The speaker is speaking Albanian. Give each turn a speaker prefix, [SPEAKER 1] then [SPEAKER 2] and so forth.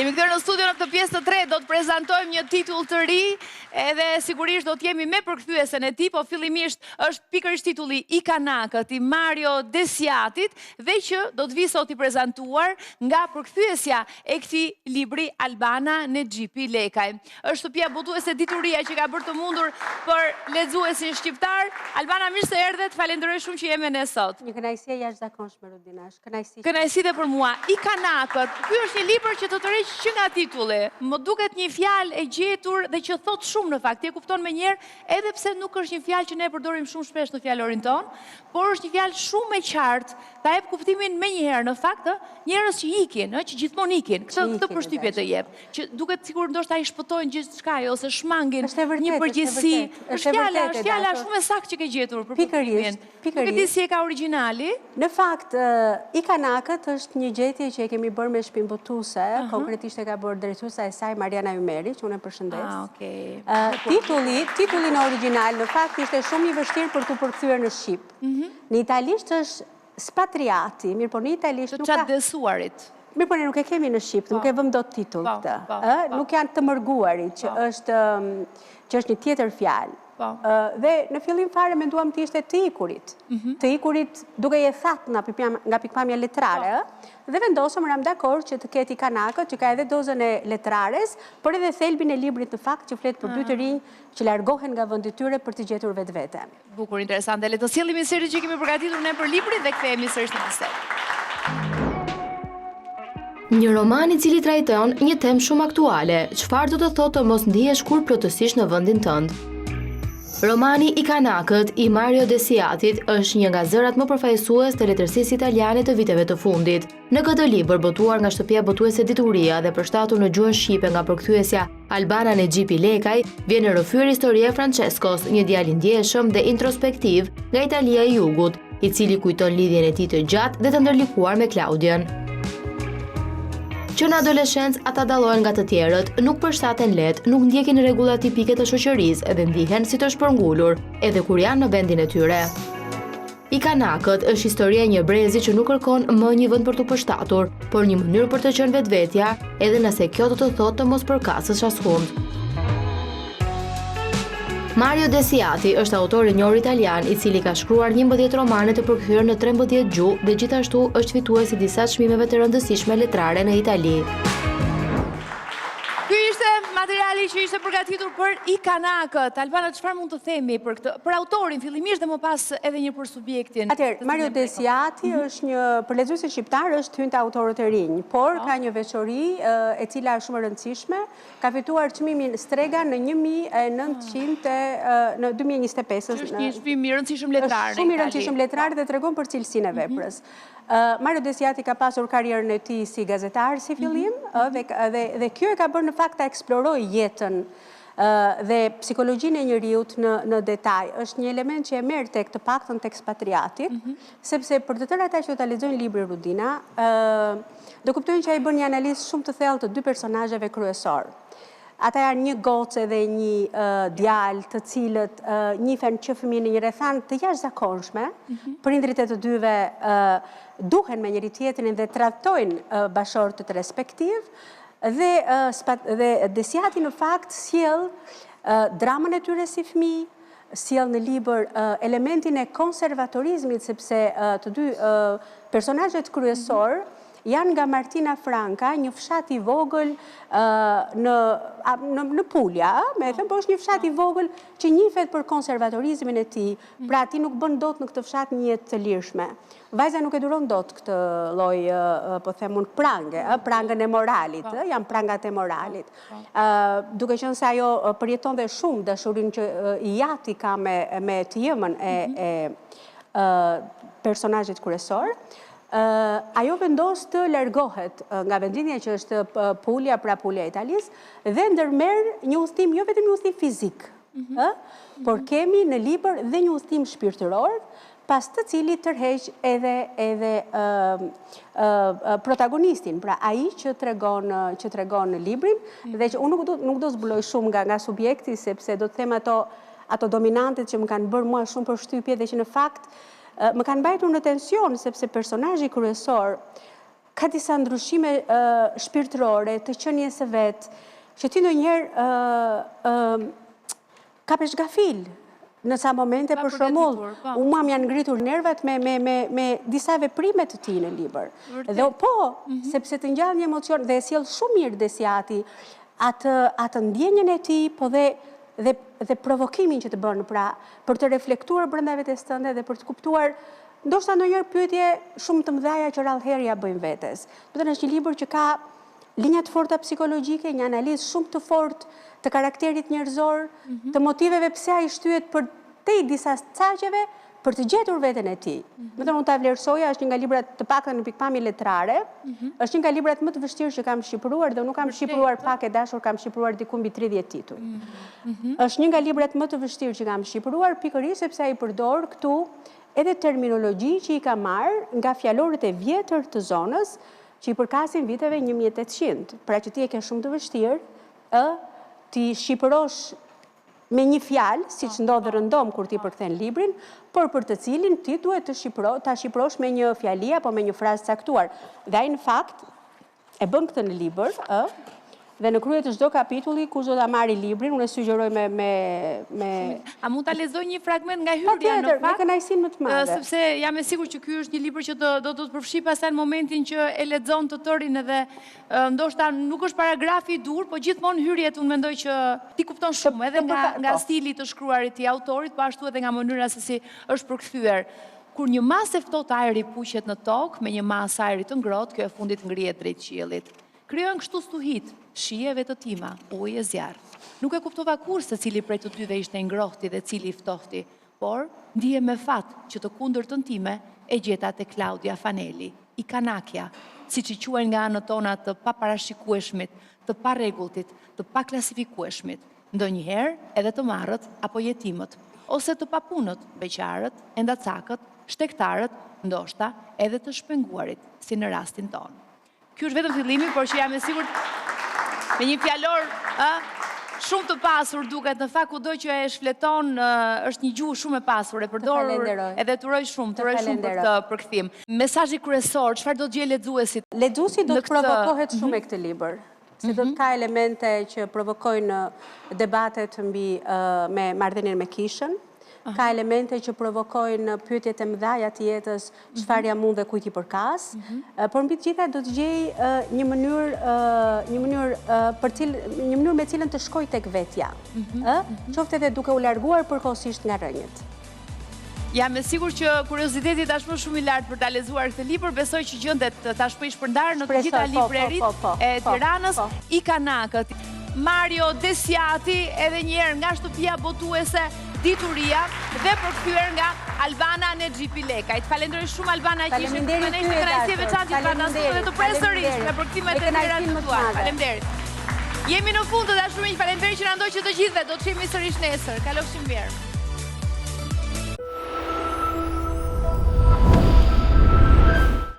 [SPEAKER 1] Jemi këtër në studio në këtë pjesë të tretë, do të prezantojmë një titull të ri, edhe sigurisht do t'jemi me përkthyesen e tij, po fillimisht është pikërisht titulli I Kanakët I Mario Desiatit, dhe që do të vi sot I prezantuar nga përkthyesja e këtij libri Albana Nexhipi Lekaj. Është shtëpia botuese Dituria që ka bërë të mundur për lexuesin shqiptar. Albana, mirë se erdhet, falenderoj shumë që jemi ne sot.
[SPEAKER 2] Një kënaqësi e jashtëzakonshme, Rudina,
[SPEAKER 1] kënaqësi dhe për mua. I Kanakët, ky është një libër që të tërheq që nga titulli. Më duket një fjalë e gjetur dhe që thot shumë në fakt. E kupton menjëherë, edhe pse nuk është një fjalë që ne përdorim shumë shpesh në fjalorin ton, por është një fjalë shumë e qartë, ta jep kuptimin menjëherë në fakt, njerëz që ikin, që gjithmonë ikin. Këtë përshtypje të jep, që duket sikur ndoshta I shpëtojnë gjithçka ose shmangin një përgjegjësi. Është fjala shumë e saktë që ke gjetur për kuptimin. Nuk e di si e ka origjinali.
[SPEAKER 2] Në fakt, I Kanakët është një gjetje që e kemi bërë me shtëpinë botuese, konkretisht e ka bërë drejtuesa e saj Mariana Ymeri, që unë e përshëndes. Titulli në origjinal në fakt ishte shumë I vështirë për të përkthyer në shqip. Në italisht është Spatriati, mirë po në italisht
[SPEAKER 1] nuk ka të dësuarit.
[SPEAKER 2] Mirë po ne nuk e kemi në shqip, nuk e vëm dot titull këtë. Nuk janë të mërguarit, që është një tjetër fjalë. Dhe në fillim fare menduam të ishte të ikurit. Të ikurit duke je thatë nga pikpamja letrare, dhe vendosëm ram dakord që të ketë I Kanakët, që ka edhe dozën e letrares, por edhe thelbin e librit në fakt që flet për dy të rinj që largohen nga vendi I tyre për të gjetur vetveten.
[SPEAKER 1] Bukur, interesante. Le të sjellim seri që kemi përgatitur ne për librin dhe kthehemi sërish në bisedë.
[SPEAKER 3] Një roman I cili trajton një temë shumë aktuale, çfarë do të thotë të mos ndihesh kur plotësisht në vendin tënd. Romani I Kanakët I Mario Desiatit është një nga zërat më përfaqësues të letërsisë italiane të viteve të fundit. Në këtë libër botuar nga shtëpia botuese Dituria dhe përshtatur në gjuhën shqipe nga përkthyesja Albana Nexhipi Lekaj, vjen në rrëfyer historia e Franceskos, një djalë I ndjeshëm dhe introspektiv nga Italia e Jugut, I cili kujton lidhjen e tij të gjatë dhe të ndërlikuar me Claudian. Që në adoleshencë ata dallohen nga të tjerët, nuk përshtaten lehtë, nuk ndjekin rregullat tipike të shoqërisë dhe ndihen si të shpërngulur, edhe kur janë në vendin e tyre. I Kanakët është historia e një brezi që nuk kërkon më një vend për të përshtatur, por një mënyrë për të qenë vetvetja, edhe nëse kjo do të thotë të mos përkasësh askund. Mario Desiati është autor I njohur italian I cili ka shkruar 11 romane të përkthyer në 13 gjuhë dhe gjithashtu është fitues I disa çmimeve të rëndësishme letrare në Itali.
[SPEAKER 1] Ky ishte materiali që ishte përgatitur për I Kanakët. Albana, çfarë mund të themi për këtë? Për autorin fillimisht dhe më pas edhe një për subjektin.
[SPEAKER 2] Atëherë, Mario Desiati është një për lexuesin shqiptar është hyn te autorët e rinj, por ka një veçori e cila është shumë e rëndësishme. Ka fituar çmimin Strega në 2025
[SPEAKER 1] Është një çmim I rëndësishëm letrar.
[SPEAKER 2] Shumë I rëndësishëm letrar dhe tregon për cilësinë e veprës. Mario Desiati ka pasur karrierën e tij si gazetar si fillim, dhe kjo e ka bërë në fakt ta eksplorojë jetën dhe psikologjinë e njeriut në detaj. Është një element që e merr tek të paktën tek Spatriatit, sepse për të tërë ata që ta lexojnë librin Rudina, do kuptojnë që ai bën një analizë shumë të thellë të dy personazheve kryesor. Ata janë një gocë dhe një djalë të cilët njihen që fëmijë në një rrethanë të jashtëzakonshme, prindrit e të dyve duhen me njëri tjetrin dhe trajtojnë bashortët respektiv, dhe Desiati në fakt sjell dramën e tyre si fëmijë, sjell në libër elementin e konservatorizmit, sepse të dy personazhet kryesor janë nga Martina Franca, një fshat I vogël në Pulja, po është një fshat I vogël që njihet për konservatorizmin e tij, pra ti nuk bën dot në këtë fshat një jetë të lirshme. Vajza nuk e duron dot këtë lloj, po them unë, prangën e moralit, janë prangat e moralit. Duke qenë se ajo përjeton dhe shumë dashurinë që I jati ka me të jemën e personazhit kryesor. Ajo vendos të largohet nga vendinja që është Pulja, pra Pulja e Italisë, dhe ndërmerr një udhtim, jo vetëm një udhtim fizik, por kemi në libër dhe një udhtim shpirtëror, pas të cilit tërheq edhe protagonistin, pra ai që tregon në librin, dhe që unë nuk do zbuloj shumë nga subjekti, sepse do të them ato dominantet që më kanë bërë mua shumë përshtypje dhe që në fakt më kanë mbajtur në tension, sepse personazhi kryesor ka disa ndryshime shpirtërore, të qenies së vet, që ti ndonjëherë ka peshgafil në ca momente, për shembull, mua më janë ngritur nervat me disa veprime të tij në libër. Dhe sepse të ngjall një emocion dhe e sjell shumë mirë Desiati atë ndjenjën e tij, po dhe provokimin që të bën, pra, për të reflektuar brenda vetes tënde dhe për të kuptuar ndoshta ndonjëherë pyetje shumë të mëdha që rallëherë ja bëjmë vetes. Do të thënë është një libër që ka linja të forta psikologjike, një analizë shumë të fortë të karakterit njerëzor, të motiveve pse ai shtyhet për te disa caqeve për të gjetur veten e tij. Më thënë, unë ta vlerësoja, është një nga librat të paktën në pikpamje letrare, është një nga librat më të vështirë që kam shqipëruar, dhe unë nuk kam shqipëruar pak e dashur, kam shqipëruar diku mbi 30 tituj. Është një nga librat më të vështirë që kam shqipëruar, pikërisht sepse ai përdor këtu edhe terminologji që i ka marrë nga fjalorët e vjetër të zonës, që i përkasin viteve 1800, pra që ti e ke shumë të vështirë, ti shqipërosh me një fjalë, si që ndodhë rëndom kur ti përkthen librin, por për të cilin ti duhet të shqipërosh me një fjali apo me një frazë caktuar. Dhe ai në fakt e bën këtë në libër, dhe në krye të çdo kapitulli, kush do ta marrë librin, unë e sugjeroj me
[SPEAKER 1] A mund ta lexoj një fragment nga hyrja në fakt?
[SPEAKER 2] Me kënaqësinë më të madhe.
[SPEAKER 1] Sepse jam e sigurt që ky është një libër që do të përfshi pastaj në momentin që e lexon të tërin, edhe ndoshta nuk është paragrafi i dur, po gjithmonë hyrjet unë mendoj që ti kupton shumë edhe nga stili të shkruarit i autorit, po ashtu edhe nga mënyra se si është përkthyer. Kur një masë e ftohtë ajri puqet në tokë me një masë ajri të ngrohtë, kjo e fundit ngrihet drejt qiellit. Krijon kështu stuhit, shijeve të tima, ujë e zjarr. Nuk e kuptova kur se cili prej të dyve ishte i ngrohti dhe cili i ftohti, por ndije me fat që të kundërtën time e gjeta te Claudia Faneli, i Kanakja, siç i quajnë nga anët tona të paparashikueshmit, të parregulltit, të paklasifikueshmit, ndonjëherë edhe të marrët apo jetimët, ose të papunët, beqarët, endacakët, shtektarët, ndoshta edhe të shpenguarit, si në rastin tonë. Ky është vetëm fillimi, por që jam e sigurt me një fjalor shumë të pasur duket, në fakt kudo që e shfleton është një gjuhë shumë e pasur, e përdorur edhe turoj shumë për këtë përkthim. Mesazhi kryesor, çfarë do të gjejë lexuesi?
[SPEAKER 2] Lexuesi do të provokohet shumë me këtë libër. Se do të ka elemente që provokojnë debatet me marrëdhënien me kishën, ka elemente që provokojnë pyetjet e mëdha të jetës, çfarë jam unë dhe kujt i përkas, por mbi të gjitha do të gjej një mënyrë me cilën të shkoj tek vetja, qoftë edhe duke u larguar përkohësisht nga rrënjët.
[SPEAKER 1] Jam e sigurt që kurioziteti tashmë shumë i lartë për ta lexuar këtë libër, besoj që gjendet tashmë i shpërndarë në të gjitha libreritë e Tiranës, i Kanakët. Mario Desiati, edhe njëherë nga shtëpia botuese Dituria dhe përkthyer nga Albana Nexhipi Lekajt. Falenderoj shumë Albana që ishe me ne në kënaqësi e veçantë për ta dhe të presërish me përkthimet e tjera të tua. Faleminderit. Jemi në fund të dashurinj, faleminderit që na ndoqët të gjithëve. Do të shihemi sërish nesër. Kalofshim mirë.